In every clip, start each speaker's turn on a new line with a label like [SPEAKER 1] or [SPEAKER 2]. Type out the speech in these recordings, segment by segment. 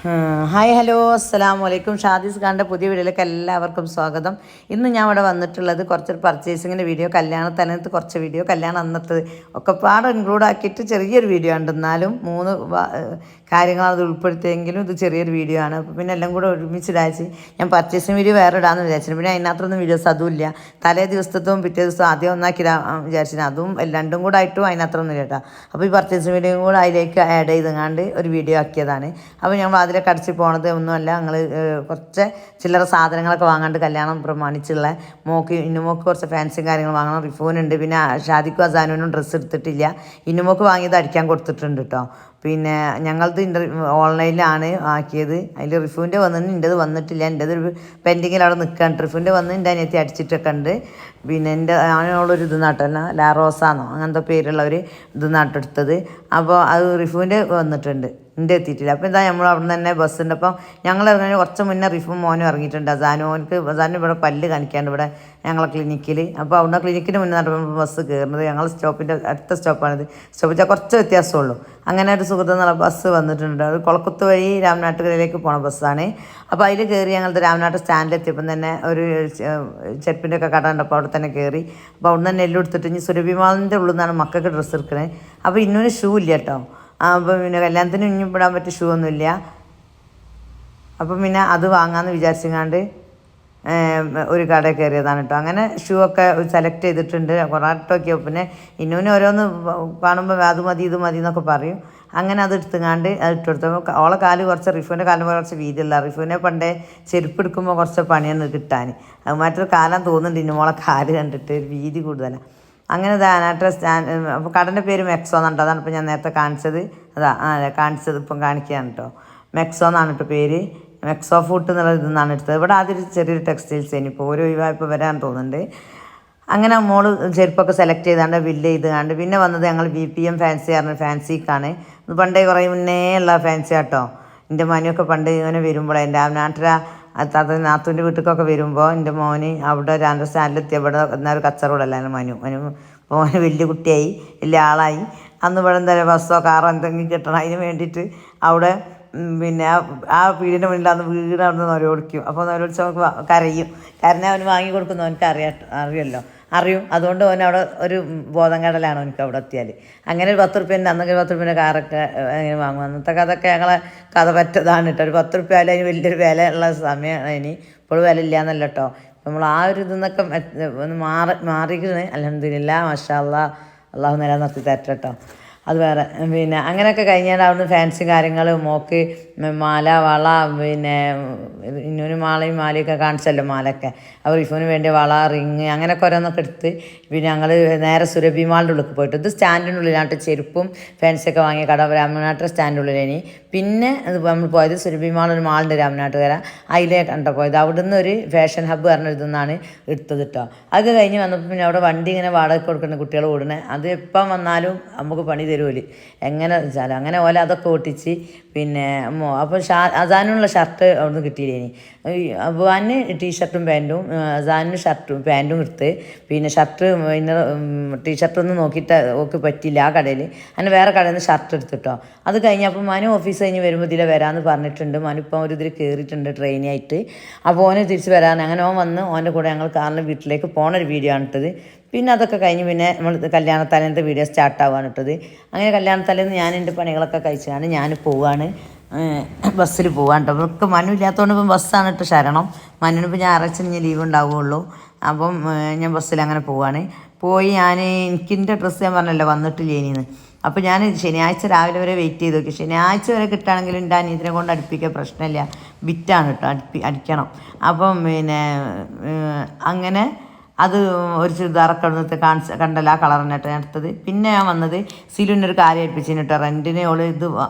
[SPEAKER 1] Hi hello അസ്സലാമു അലൈക്കും. ഷാദീസ് ഖാൻ്റെ പുതിയ വീഡിയോയിലേക്ക് എല്ലാവർക്കും സ്വാഗതം. ഇന്ന് ഞാൻ ഇവിടെ വന്നിട്ടുള്ളത് കുറച്ചൊരു പർച്ചേസിങ്ങിൻ്റെ വീഡിയോ, കല്യാണ തലേന്നത്തെ കുറച്ച് വീഡിയോ, കല്യാണം അന്നത്തെ ഒക്കെ പാടെ ഇൻക്ലൂഡ് ആക്കിയിട്ട് ചെറിയൊരു വീഡിയോ ഉണ്ട്. എന്നാലും മൂന്ന് കാര്യങ്ങൾ അത് ഉൾപ്പെടുത്തിയെങ്കിലും ഇത് ചെറിയൊരു വീഡിയോ ആണ്. അപ്പോൾ പിന്നെ എല്ലാം കൂടെ ഒരുമിച്ചിടാച്ച് ഞാൻ പർച്ചേസിങ് വീഡിയോ വേറെ ഇടാമെന്ന് വിചാരിച്ചു. പിന്നെ അതിനകത്തൊന്നും വീഡിയോസ് അതുമില്ല. തലേ ദിവസത്തും പിറ്റേ ദിവസം ആദ്യം ഒന്നാക്കി വിചാരിച്ചു. അതും രണ്ടും കൂടെ ആയിട്ടും അതിനകത്തൊന്നും ഇല്ല കേട്ടോ. അപ്പോൾ ഈ പർച്ചേസിങ് വീഡിയോയും കൂടെ അതിലേക്ക് ആഡ് ചെയ്തങ്ങാണ്ട് ഒരു വീഡിയോ ആക്കിയതാണ്. അപ്പോൾ ഞങ്ങൾ അതിലേക്ക് അടിച്ച് പോണത് ഒന്നുമല്ല, ഞങ്ങൾ കുറച്ച് ചില്ലറ സാധനങ്ങളൊക്കെ വാങ്ങാണ്ട് കല്യാണം പ്രമാണിച്ചുള്ള ഇന്നുമോക്ക് കുറച്ച് ഫാൻസിയും കാര്യങ്ങൾ വാങ്ങണം. റിഫോനുണ്ട്, പിന്നെ ഷാദിക്കും അസാനുവിനും ഡ്രസ്സ് എടുത്തിട്ടില്ല. ഇന്നുമോക്ക് വാങ്ങിയത് അടിക്കാൻ കൊടുത്തിട്ടുണ്ട് കേട്ടോ. പിന്നെ ഞങ്ങളത് ഓൺലൈനിലാണ് ആക്കിയത്. അതിൽ റിഫുവിൻ്റെ വന്നിട്ട് എൻ്റെത് വന്നിട്ടില്ല. എൻ്റെത് ഒരു പെൻഡിങ്ങിൽ അവിടെ നിൽക്കുകയാണ്. റിഫുവിൻ്റെ വന്ന് എൻ്റെ അനിയത്തി അടിച്ചിട്ടൊക്കെ ഉണ്ട്. പിന്നെ എൻ്റെ അതിനുള്ളൊരു ഇത് നാട്ടല്ല, ലാറോസാന്നോ അങ്ങനത്തെ പേരുള്ള ഒരു ഇത് നാട്ടെടുത്തത്. അപ്പോൾ അത് റിഫുവിൻ്റെ വന്നിട്ടുണ്ട്, എൻ്റെ എത്തിയിട്ടില്ല. അപ്പോൾ എന്താ നമ്മൾ അവിടെ നിന്ന് തന്നെ ബസ്സുണ്ട്. അപ്പം ഞങ്ങൾ ഇറങ്ങി കുറച്ച് മുന്നേ റിഫും മോനും ഇറങ്ങിയിട്ടുണ്ട്. അസാനു ഇവിടെ പല്ല് കാണിക്കാണ്ട് ഇവിടെ ഞങ്ങളെ ക്ലിനിക്കിൽ. അപ്പോൾ അവിടെ ക്ലിനിക്കിന് മുന്നേ നടക്കുമ്പോൾ ബസ് കയറുന്നത് ഞങ്ങൾ സ്റ്റോപ്പിൻ്റെ അടുത്ത സ്റ്റോപ്പാണിത്. സ്റ്റോപ്പിച്ചാൽ കുറച്ച് വ്യത്യാസമുള്ളൂ. അങ്ങനെ ഒരു സുഹൃത്ത് എന്നുള്ള ബസ് വന്നിട്ടുണ്ട്. അത് കൊളക്കുത്ത് വഴി രാമനാട്ടുകരയിലേക്ക് പോണ ബസ്സാണ്. അപ്പോൾ അതിൽ കയറി ഞങ്ങളുടെ രാമനാട്ട് സ്റ്റാൻഡിലെത്തിയപ്പം തന്നെ ഒരു ചെരുപ്പിൻ്റെ ഒക്കെ കട ഉണ്ട്. അപ്പോൾ അവിടെ തന്നെ കയറി. അപ്പോൾ അവിടെ നിന്ന് നെല്ല് എടുത്തിട്ട് ഇനി സുരഭിമാളിൻ്റെ ഉള്ളിൽ നിന്നാണ് മക്കൾക്ക് ഡ്രസ്സ് എടുക്കണേ. അപ്പോൾ ഇന്നൊരു ഷൂ ഇല്ല കേട്ടോ. അപ്പോൾ പിന്നെ കല്യാണത്തിന് ഇഞ്ഞിപ്പെടാൻ പറ്റിയ ഷൂ ഒന്നുമില്ല. അപ്പം പിന്നെ അത് വാങ്ങാമെന്ന് വിചാരിച്ചങ്ങാണ്ട് ഒരു കടയിൽ കയറിയതാണ് കേട്ടോ. അങ്ങനെ ഷൂ ഒക്കെ സെലക്ട് ചെയ്തിട്ടുണ്ട്. കുറേ പിന്നെ ഇന്നൂന് ഓരോന്ന് കാണുമ്പോൾ അത് മതി ഇത് മതി എന്നൊക്കെ പറയും. അങ്ങനെ അത് എടുത്തുങ്ങാണ്ട് അത് ഇട്ടെടുത്തപ്പോൾ ഓളെ കാല് കുറച്ച് റിഫുവിൻ്റെ കാലം പോലെ കുറച്ച് വീതിയുള്ള റിഫുവിനെ പണ്ടേ ചെരുപ്പ് എടുക്കുമ്പോൾ കുറച്ച് പണിയാണ് കിട്ടാൻ. അത് മറ്റൊരു കാലം തോന്നുന്നുണ്ട് ഇന്നുമോളെ കാല് കണ്ടിട്ട് വീതി കൂടുതലാണ്. അങ്ങനെ ദാനാട്ട സ്റ്റാൻഡ്. അപ്പോൾ കടൻ്റെ പേര് മെക്സോ എന്നുണ്ട്. അതാണ് ഇപ്പോൾ ഞാൻ നേരത്തെ കാണിച്ചത്. കാണിച്ചത് ഇപ്പം കാണിക്കുകയാണ് കേട്ടോ. മെക്സോ എന്നാണ് കേട്ടോ പേര്. മെക്സോ ഫുഡ് എന്നുള്ള ഇതെന്നാണ് എടുത്തത്. ഇവിടെ ആദ്യം ചെറിയൊരു ടെക്സ്റ്റൈൽസ് ഇനിയിപ്പോൾ ഓരോ ഒഴിവായപ്പോൾ വരാൻ തോന്നുന്നുണ്ട്. അങ്ങനെ മോള് ചെരുപ്പൊക്കെ സെലക്ട് ചെയ്താണ്ട് ബില്ല് ചെയ്താണ്ട് പിന്നെ വന്നത് ഞങ്ങൾ BPM ഫാൻസി പറഞ്ഞ ഫാൻസിക്കാണ്. ഇത് പണ്ടേ കുറേ മുന്നേ ഉള്ള ഫാൻസി കേട്ടോ. എൻ്റെ മനുവൊക്കെ പണ്ട് ഇങ്ങനെ വരുമ്പോൾ എൻ്റെ നാട്ടില നാത്തൂൻ്റെ വീട്ടിലേക്കൊക്കെ വരുമ്പോൾ എൻ്റെ മോന് അവിടെ ഒരു സ്റ്റാൻഡിലെത്തി. ഇവിടെ എന്നൊരു കച്ചറോടല്ല മോന് വലിയ കുട്ടിയായി, വലിയ ആളായി. അന്ന് ഇവിടെ എന്താ ബസ്സോ കാറോ എന്തെങ്കിലും കിട്ടണം. അതിന് വേണ്ടിയിട്ട് അവിടെ പിന്നെ ആ വീടിൻ്റെ മുന്നിൽ അന്ന് വീട് അവിടെ നിന്ന് നൊരയോടിക്കും. അപ്പോൾ നൊരയോടിച്ച് നമുക്ക് കരയും. കാരണം അവന് വാങ്ങി കൊടുക്കുന്ന അവനക്ക് അറിയും. അതുകൊണ്ട് അവൻ അവിടെ ഒരു ബോധം കടലാണ് അവനക്ക് അവിടെ എത്തിയാൽ. അങ്ങനെ ഒരു 10 റുപ്യേൻ്റെ അന്നൊക്കെ 10 റുപ്യേൻ്റെ കാറൊക്കെ അങ്ങനെ വാങ്ങും. അന്നത്തെ കഥയൊക്കെ ഞങ്ങളെ കഥ പറ്റതാണ് കേട്ടോ. ഒരു 10 റുപ്യ അതിന് വലിയൊരു വില ഉള്ള സമയമാണ്. ഇനി ഇപ്പോഴും വില ഇല്ല എന്നല്ല കേട്ടോ. നമ്മൾ ആ ഒരു ഇതെന്നൊക്കെ ഒന്ന് മാറിക്കുന്നത് അൽഹംദുലില്ലാ മാഷാ അല്ലാഹ്. അള്ളാഹു നിലനിർത്തി തരട്ടെ കേട്ടോ. അത് വേറെ. പിന്നെ അങ്ങനെയൊക്കെ കഴിഞ്ഞാൽ അവിടുന്ന് ഫാൻസി കാര്യങ്ങൾ മോക്ക് മാല വള പിന്നെ ഇന്നൊരു മാലയും മാലയൊക്കെ കാണിച്ചല്ലോ മാലയൊക്കെ. അപ്പോൾ റിഫുവിന് വേണ്ടിയ വള റിങ് അങ്ങനെയൊക്കെ ഓരോന്നൊക്കെ എടുത്ത് പിന്നെ ഞങ്ങൾ നേരെ സുരഭി മാളിൻ്റെ ഉള്ളിൽ പോയിട്ട് ഇത് സ്റ്റാൻഡിൻ്റെ ഉള്ളിലായിട്ട് ചെരുപ്പും ഫാൻസിയൊക്കെ വാങ്ങിയ കട രാമനാട്ട് സ്റ്റാൻഡിൻ്റെ ഉള്ളിലേനി. പിന്നെ നമ്മൾ പോയത് സുരഭി ഒരു മാളുണ്ട് രാമനാട്ടുകര, അതിലേ കണ്ടോ പോയത്. അവിടുന്ന് ഒരു ഫാഷൻ ഹബ്ബ് പറഞ്ഞ ഇതെന്നാണ് എടുത്തത് കേട്ടോ. അത് കഴിഞ്ഞ് വന്നപ്പോൾ പിന്നെ അവിടെ വണ്ടി ഇങ്ങനെ വാടക കൊടുക്കുന്ന കുട്ടികൾ ഓടണേ. അത് എപ്പം വന്നാലും നമുക്ക് പണി തരുമല്ലോ എങ്ങനെ വെച്ചാൽ. അങ്ങനെ ഓല അതൊക്കെ ഒട്ടിച്ച് പിന്നെ അപ്പോൾ അസാനുള്ള ഷർട്ട് അവിടുന്ന് കിട്ടിയില്ലേനി. അബുവാന് ടീഷർട്ടും പാൻറ്റും, അസാനിന് ഷർട്ടും പാൻറ്റും എടുത്ത്. പിന്നെ ഷർട്ട് ഇന്നർ ടീഷർട്ടൊന്നും നോക്കിയിട്ട് ഓക്ക് പറ്റില്ല ആ കടയിൽ. അങ്ങനെ വേറെ കടയിൽ നിന്ന് ഷർട്ട് എടുത്തിട്ടോ. അത് കഴിഞ്ഞപ്പോൾ മനു ഓഫീസ് കഴിഞ്ഞ് വരുമ്പോൾ ഇതിലെ വരാമെന്ന് പറഞ്ഞിട്ടുണ്ട്. മനു ഇപ്പം ഒരു ഇതിൽ കയറിയിട്ടുണ്ട് ട്രെയിനായിട്ട്. അപ്പോൾ ഓന് തിരിച്ച് വരാൻ അങ്ങനെ ഓൻ വന്ന് ഓൻ്റെ കൂടെ ഞങ്ങൾ കാറിൽ വീട്ടിലേക്ക് പോണൊരു വീഡിയോ ആണ് ഇട്ടത്. പിന്നെ അതൊക്കെ കഴിഞ്ഞ് പിന്നെ നമ്മൾ കല്യാണത്തലേന്നത്തെ വീഡിയോ സ്റ്റാർട്ടാവാണ് ഇട്ടത്. അങ്ങനെ കല്യാണത്തലേന്ന് ഞാൻ എൻ്റെ പണികളൊക്കെ കഴിച്ചാണ് ഞാൻ പോവാണ്. ബസ്സിൽ പോവാൻ കേട്ടോ. അവർക്ക് മനു ഇല്ലാത്തതുകൊണ്ട് ഇപ്പം ബസ്സാണ് ഇട്ട് ശരണം. മനുവിനിപ്പോൾ ഞായറാഴ്ച ലീവ് ഉണ്ടാവുകയുള്ളൂ. അപ്പം ഞാൻ ബസ്സിൽ അങ്ങനെ പോവാണ്. പോയി എനിക്കിൻ്റെ ഡ്രസ്സ് ഞാൻ പറഞ്ഞല്ലോ വന്നിട്ടില്ലേനിന്ന്. അപ്പോൾ ഞാൻ ശനിയാഴ്ച രാവിലെ വരെ വെയിറ്റ് ചെയ്ത് നോക്കി. ശനിയാഴ്ച വരെ കിട്ടുകയാണെങ്കിലും എൻ്റെ അനിയത്തിനെ കൊണ്ട് അടുപ്പിക്കാൻ പ്രശ്നമില്ല, ബിറ്റാണ് കേട്ടോ, അടിക്കണം. അപ്പം പിന്നെ അങ്ങനെ അത് ഒരു ചുരിദാറൊക്കെ ഇവിടുത്തെ കണ്ടല്ലോ ആ കളർ തന്നെട്ടോ ഞാൻ എടുത്തത്. പിന്നെ ഞാൻ വന്നത് സിലുവിൻ്റെ ഒരു കാര്യം ഏൽപ്പിച്ചിന് കേട്ടോ. റെൻറ്റിന് ഓൾ ഇത്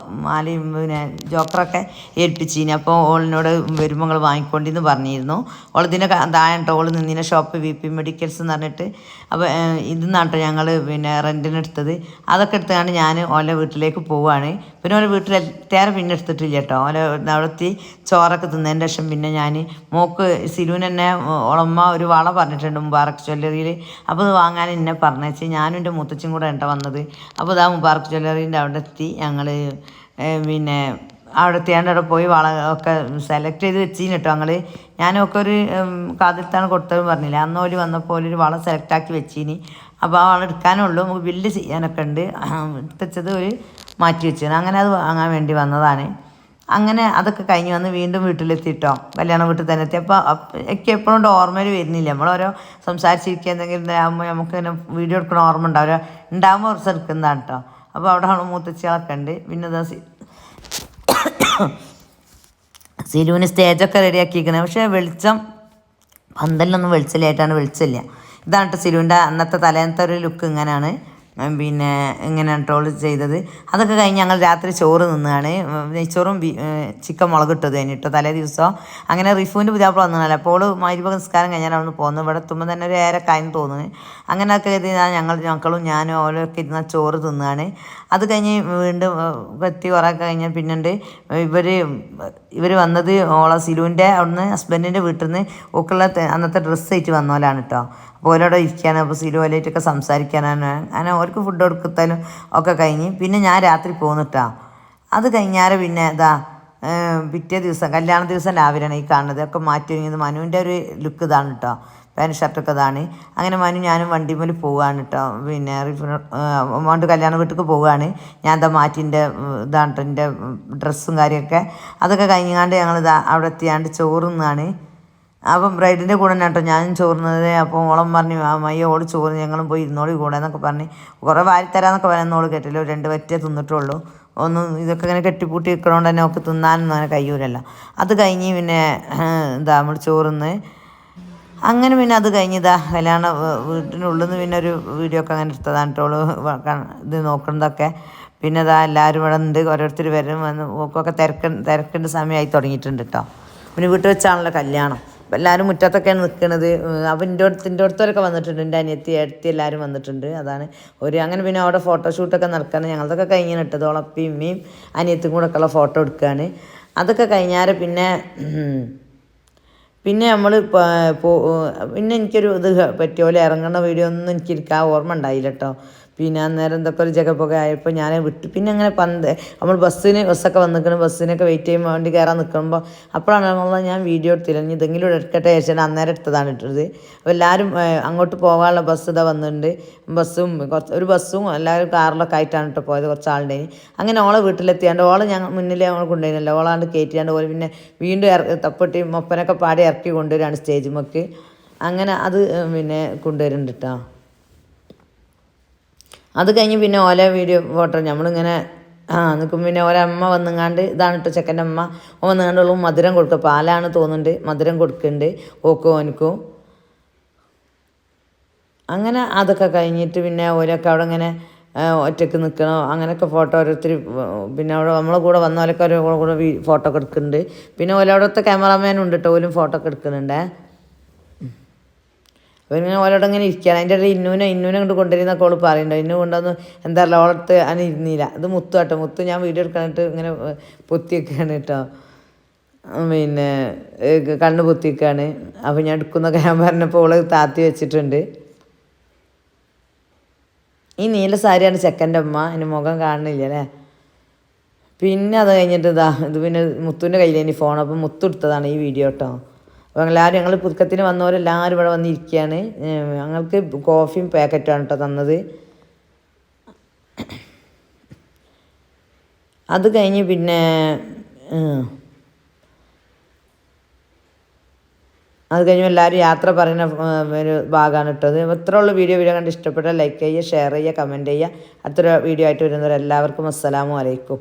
[SPEAKER 1] മാലയും പിന്നെ ജോക്കറൊക്കെ ഏൽപ്പിച്ചിന്. അപ്പോൾ ഓളിനോട് വരുമ്പോൾ നിങ്ങൾ വാങ്ങിക്കൊണ്ടിന്ന് പറഞ്ഞിരുന്നു. ഓളിതിനെ താഴെ കേട്ടോ ഓൾ നിന്നിനെ ഷോപ്പ് VP മെഡിക്കൽസ് എന്ന് പറഞ്ഞിട്ട്. അപ്പോൾ ഇതെന്നാട്ടോ ഞങ്ങൾ പിന്നെ റെൻറ്റിന് എടുത്തത്. അതൊക്കെ എടുത്തുകൊണ്ട് ഞാൻ ഓലെ വീട്ടിലേക്ക് പോവുകയാണ്. പിന്നെ ഓലെ വീട്ടിലെത്തേറെ പിന്നെ എടുത്തിട്ടില്ല കേട്ടോ. അവിടെത്തി ചോറൊക്കെ തിന്നതിൻ്റെ ശേഷം പിന്നെ ഞാൻ മോക്ക് സിലുവിന് തന്നെ ഓളമ്മ ഒരു വള പറഞ്ഞിട്ടുണ്ട് മുബാറക്ക് ജ്വല്ലറിയിൽ. അപ്പോൾ അത് വാങ്ങാൻ എന്നെ പറഞ്ഞേച്ച് ഞാനും എൻ്റെ മുത്തച്ഛനും കൂടെ വന്നത്. അപ്പോൾ ഇതാ മുബാറക്ക് ജ്വല്ലറീൻ്റെ അവിടെ എത്തി. ഞങ്ങൾ പിന്നെ അവിടെ എത്തിയാണ്ട് അവിടെ പോയി വള ഒക്കെ സെലക്ട് ചെയ്ത് വെച്ചിന് കേട്ടോ ഞങ്ങൾ. ഞാനൊക്കെ ഒരു കാതിർത്താണ് കൊടുത്തതെന്ന് പറഞ്ഞില്ല. അന്ന് ഓല് വന്നപ്പോൾ ഒരു വള സെലക്റ്റാക്കി വെച്ചിനി. അപ്പോൾ ആ വള എടുക്കാനുള്ളൂ, നമുക്ക് ബില്ല് ചെയ്യാനൊക്കെ ഉണ്ട്. എടുത്തത് ഒരു മാറ്റി വെച്ചാണ്. അങ്ങനെ അത് വാങ്ങാൻ വേണ്ടി വന്നതാണ്. അങ്ങനെ അതൊക്കെ കഴിഞ്ഞ് വന്ന് വീണ്ടും വീട്ടിലെത്തിയിട്ടോ, കല്യാണം വീട്ടിൽ തന്നെ എത്തി. അപ്പോൾ എനിക്ക് എപ്പോഴും ഓർമ്മയിൽ വരുന്നില്ല. നമ്മളോരോ സംസാരിച്ചിരിക്കുക എന്തെങ്കിലും ആകുമ്പോൾ നമുക്ക് ഇങ്ങനെ വീഡിയോ എടുക്കണ ഓർമ്മ ഉണ്ടാവില്ല. ഉണ്ടാകുമ്പോൾ കുറച്ച് എടുക്കുന്നതാണ് കേട്ടോ. അപ്പോൾ അവിടെ മൂത്തച്ചികളൊക്കെ ഉണ്ട്. പിന്നെ ഇതാ സിലുവിന് സ്റ്റേജൊക്കെ റെഡിയാക്കിയിരിക്കുന്നത്. പക്ഷേ വെളിച്ചം പന്തലിനൊന്നും വെളിച്ചില്ലായിട്ടാണ് വെളിച്ചമില്ല. ഇതാണ് കേട്ടോ സിലുവിൻ്റെ അന്നത്തെ തലേന്നത്തെ ഒരു ലുക്ക്. ഇങ്ങനെയാണ് പിന്നെ ഇങ്ങനെയാണ് ട്രോൾ ചെയ്തത്. അതൊക്കെ കഴിഞ്ഞ് ഞങ്ങൾ രാത്രി ചോറ് നിന്നാണ്. നെയ്ച്ചോറും ചിക്കൻ മുളക് ഇട്ടത് കഴിഞ്ഞിട്ടോ തലേ ദിവസം. അങ്ങനെ റിഫുവിൻ്റെ പുതിയാപ്പിള വന്നതല്ല. അപ്പോൾ മഗ്‌രിബ് നിസ്കാരം കഴിഞ്ഞാൽ അവിടെ പോകുന്നത്. ഇവിടെ എത്തുമ്പോൾ തന്നെ ഒരു ഏരക്കായെന്ന് തോന്നുന്നു. അങ്ങനെയൊക്കെ ചെയ്താൽ മക്കളും ഞാനും ഓരോക്കെ ഇരുന്ന ചോറ് തിന്നാണ്. അത് കഴിഞ്ഞ് വീണ്ടും എത്തി കുറേ കഴിഞ്ഞ് പിന്നുണ്ട് ഇവർ വന്നത് സിലുവിൻ്റെ അവിടുന്ന് ഹസ്ബൻഡിൻ്റെ വീട്ടിൽ നിന്ന് ഒക്കെയുള്ള അന്നത്തെ ഡ്രസ്സ് ആയിട്ട് വന്നോലാണ് കേട്ടോ. അപ്പോൾ ഓരോടെ ഇരിക്കാനും അപ്പോൾ സിലുവലായിട്ടൊക്കെ സംസാരിക്കാനാണ്. അങ്ങനെ അവർക്ക് ഫുഡ് കൊടുക്കത്താലും ഒക്കെ കഴിഞ്ഞ് പിന്നെ ഞാൻ രാത്രി പോന്നിട്ടാ. അത് കഴിഞ്ഞാൽ പിന്നെ പിറ്റേ ദിവസം കല്യാണ ദിവസം രാവിലെയാണ് ഈ കാണുന്നത്. ഒക്കെ മാറ്റി ഒരുങ്ങിയത്. മനുവിൻ്റെ ഒരു ലുക്ക് ഇതാണ് കേട്ടോ. പാൻറ്റ് ഷർട്ടൊക്കെ ഇതാണ്. അങ്ങനെ ഞാനും വണ്ടിമേൽ പോവുകയാണ് കേട്ടോ. പിന്നെ അമ്മോണ്ട് കല്യാണ വീട്ടിലേക്ക് പോവുകയാണ്. ഞാൻ മാറ്റിൻ്റെ ഇതാണ് കേട്ടോ എൻ്റെ ഡ്രസ്സും കാര്യമൊക്കെ. അതൊക്കെ കഴിഞ്ഞാണ്ട് ഞങ്ങൾ അവിടെ എത്തിയാണ്ട് ചോറുന്നാണ്. അപ്പം ബ്രൈഡിൻ്റെ കൂടെ തന്നെ കേട്ടോ ഞാനും ചോറുന്നത്. അപ്പോൾ ഓളം പറഞ്ഞു മയ്യ ഓട് ചോറ് ഞങ്ങളും പോയി ഇരുന്നോളി കൂടെ എന്നൊക്കെ പറഞ്ഞ് കുറേ വാരിത്തരാന്നൊക്കെ പറയുന്നോള് കേട്ടില്ല. 2 വറ്റേ തിന്നിട്ടുള്ളൂ. ഇതൊക്കെ ഇങ്ങനെ കെട്ടിപ്പൂട്ടി വെക്കണോണ്ട് തന്നെ ഒക്കെ തിന്നാനൊന്നും അങ്ങനെ കഴിയൂലല്ലോ. അത് കഴിഞ്ഞ് പിന്നെ നമ്മൾ ചോറുന്ന് അങ്ങനെ പിന്നെ അത് കഴിഞ്ഞ് കല്യാണ വീട്ടിനുള്ളിൽ നിന്ന് പിന്നെ ഒരു വീഡിയോ ഒക്കെ അങ്ങനെ എടുത്തതാണ് കേട്ടോ. ഇത് നോക്കുന്നതൊക്കെ. പിന്നെ എല്ലാവരും ഇവിടെ ഉണ്ട്. ഓരോരുത്തർ വരും വന്ന് ഒക്കെ തിരക്കേണ്ട സമയമായി തുടങ്ങിയിട്ടുണ്ട് കേട്ടോ. പിന്നെ വീട്ടിൽ വെച്ചാണല്ലോ കല്യാണം. അപ്പോൾ എല്ലാവരും മുറ്റത്തൊക്കെയാണ് നിൽക്കുന്നത്. അപ്പോൾ എൻ്റെ അടുത്തവരൊക്കെ വന്നിട്ടുണ്ട്. എൻ്റെ അനിയത്തി എല്ലാവരും വന്നിട്ടുണ്ട്. അതാണ് അങ്ങനെ പിന്നെ അവിടെ ഫോട്ടോഷൂട്ടൊക്കെ നടക്കുകയാണ്. ഞങ്ങളതൊക്കെ കഴിഞ്ഞാണ് ഇട്ടത്. ഉളപ്പിയും ഉമ്മയും അനിയത്തിയും കൂടെ ഒക്കെയുള്ള ഫോട്ടോ എടുക്കുകയാണ്. അതൊക്കെ കഴിഞ്ഞാൽ പിന്നെ നമ്മൾ പിന്നെ എനിക്കൊരു ഇത് പറ്റിയ പോലെ ഇറങ്ങുന്ന വീഡിയോ ഒന്നും എനിക്ക് ഓർമ്മ ഉണ്ടായില്ല കേട്ടോ. പിന്നെ അന്നേരം എന്തൊക്കെ ഒരു ജഗപ്പൊക്കെ ആയപ്പോൾ ഞാൻ വിട്ടു. പിന്നെ അങ്ങനെ നമ്മൾ ബസ്സൊക്കെ വന്നിക്കണം. ബസ്സിനൊക്കെ വെയിറ്റ് ചെയ്യുമ്പോൾ വേണ്ടി കയറാൻ നിൽക്കുമ്പോൾ അപ്പോഴാണ് ഞാൻ വീഡിയോ എടുത്തില്ല. ഇനി ഇതെങ്കിലും എടുക്കട്ടെ ചോദിച്ചാൽ അന്നേരം എടുത്തതാണ് ഇട്ടത്. അപ്പോൾ എല്ലാവരും അങ്ങോട്ട് പോകാനുള്ള ബസ് വന്നിട്ടുണ്ട്. ഒരു ബസ്സും എല്ലാവരും കാറിലൊക്കെ ആയിട്ടാണ് കേട്ടോ പോയത്. കുറച്ച് ആളുടെ അങ്ങനെ ഓളെ വീട്ടിലെത്തിയാണ്ട് ഞങ്ങൾ മുന്നിൽ ഞങ്ങൾ കൊണ്ടുപോയില്ല. ഓളാണ്ട് കയറ്റിയാണ്ട് പോലെ പിന്നെ വീണ്ടും തപ്പട്ടി മൊപ്പനൊക്കെ പാടി ഇറക്കി കൊണ്ടുവരികയാണ് സ്റ്റേജുമൊക്കെ. അങ്ങനെ അത് പിന്നെ കൊണ്ടുവരുന്നുണ്ട് കേട്ടോ. അത് കഴിഞ്ഞ് പിന്നെ ഓല വീഡിയോ ഫോട്ടോ നമ്മളിങ്ങനെ നിൽക്കും. പിന്നെ ഒരമ്മ വന്നുങ്ങാണ്ട് ഇതാണ് കേട്ടോ ചെക്കൻ്റെ അമ്മ. വന്നുകൊണ്ടുള്ള മധുരം കൊടുക്കുക. പാലാണ് തോന്നുന്നുണ്ട്. മധുരം കൊടുക്കുന്നുണ്ട് ഓനിക്കും. അങ്ങനെ അതൊക്കെ കഴിഞ്ഞിട്ട് പിന്നെ ഓരൊക്കെ അവിടെ ഇങ്ങനെ ഒറ്റയ്ക്ക് നിൽക്കണം. അങ്ങനെയൊക്കെ ഫോട്ടോ ഓരോരുത്തർ പിന്നെ അവിടെ നമ്മളെ കൂടെ വന്നവരൊക്കെ ഓരോ കൂടെ ഫോട്ടോ ഒക്കെ എടുക്കുന്നുണ്ട്. പിന്നെ ഓരോടത്തെ ക്യാമറാമാനും ഉണ്ട് കേട്ടോ. ഓലും ഫോട്ടോ ഒക്കെ എടുക്കുന്നുണ്ട്. അപ്പോൾ ഇങ്ങനെ ഓരോടെ ഇങ്ങനെ ഇരിക്കുകയാണ്. അതിൻ്റെ ഇടയിൽ ഇന്നൂനെ കൊണ്ട് കൊണ്ടുവരുന്നൊക്കെ ഓൾ പറയുന്നുണ്ട്. ഇന്നു കൊണ്ടൊന്നും എന്താ പറയുക ഓളത്ത് അങ്ങനെ ഇരുന്നില്ല. ഇത് മുത്തു കേട്ടോ. മുത്തു ഞാൻ വീഡിയോ എടുക്കാനായിട്ട് ഇങ്ങനെ പൊത്തി വെക്കുകയാണ് കേട്ടോ. പിന്നെ കണ്ണ് പൊത്തി വെക്കുകയാണ്. അപ്പോൾ ഞാൻ എടുക്കുന്നൊക്കെ ഞാൻ പറഞ്ഞപ്പോൾ ഓള് താത്തി വെച്ചിട്ടുണ്ട്. ഈ നീല സാരിയാണ് ചെക്കൻ്റെ അമ്മ. എൻ്റെ മുഖം കാണുന്നില്ല അല്ലേ. പിന്നെ അത് കഴിഞ്ഞിട്ട് ഇത് പിന്നെ മുത്തുവിൻ്റെ കയ്യിലേനി ഫോൺ. അപ്പം മുത്തു എടുത്തതാണ് ഈ വീഡിയോ കേട്ടോ. അപ്പോൾ ഞങ്ങൾ പുതുക്കത്തിന് വന്നവരെല്ലാവരും ഇവിടെ വന്നിരിക്കുകയാണ്. ഞങ്ങൾക്ക് കോഫിയും പാക്കറ്റാണ് കേട്ടോ തന്നത്. അത് കഴിഞ്ഞ് പിന്നെ എല്ലാവരും യാത്ര പറയുന്ന ഒരു ഭാഗമാണ് ഇട്ടത്. ഇത്രയുള്ള വീഡിയോ കണ്ട് ഇഷ്ടപ്പെട്ടാൽ ലൈക്ക് ചെയ്യുക, ഷെയർ ചെയ്യുക, കമൻറ്റ് ചെയ്യുക. അടുത്തൊരു വീഡിയോ ആയിട്ട് വരുന്നവരെല്ലാവർക്കും അസ്സലാമു അലൈക്കും.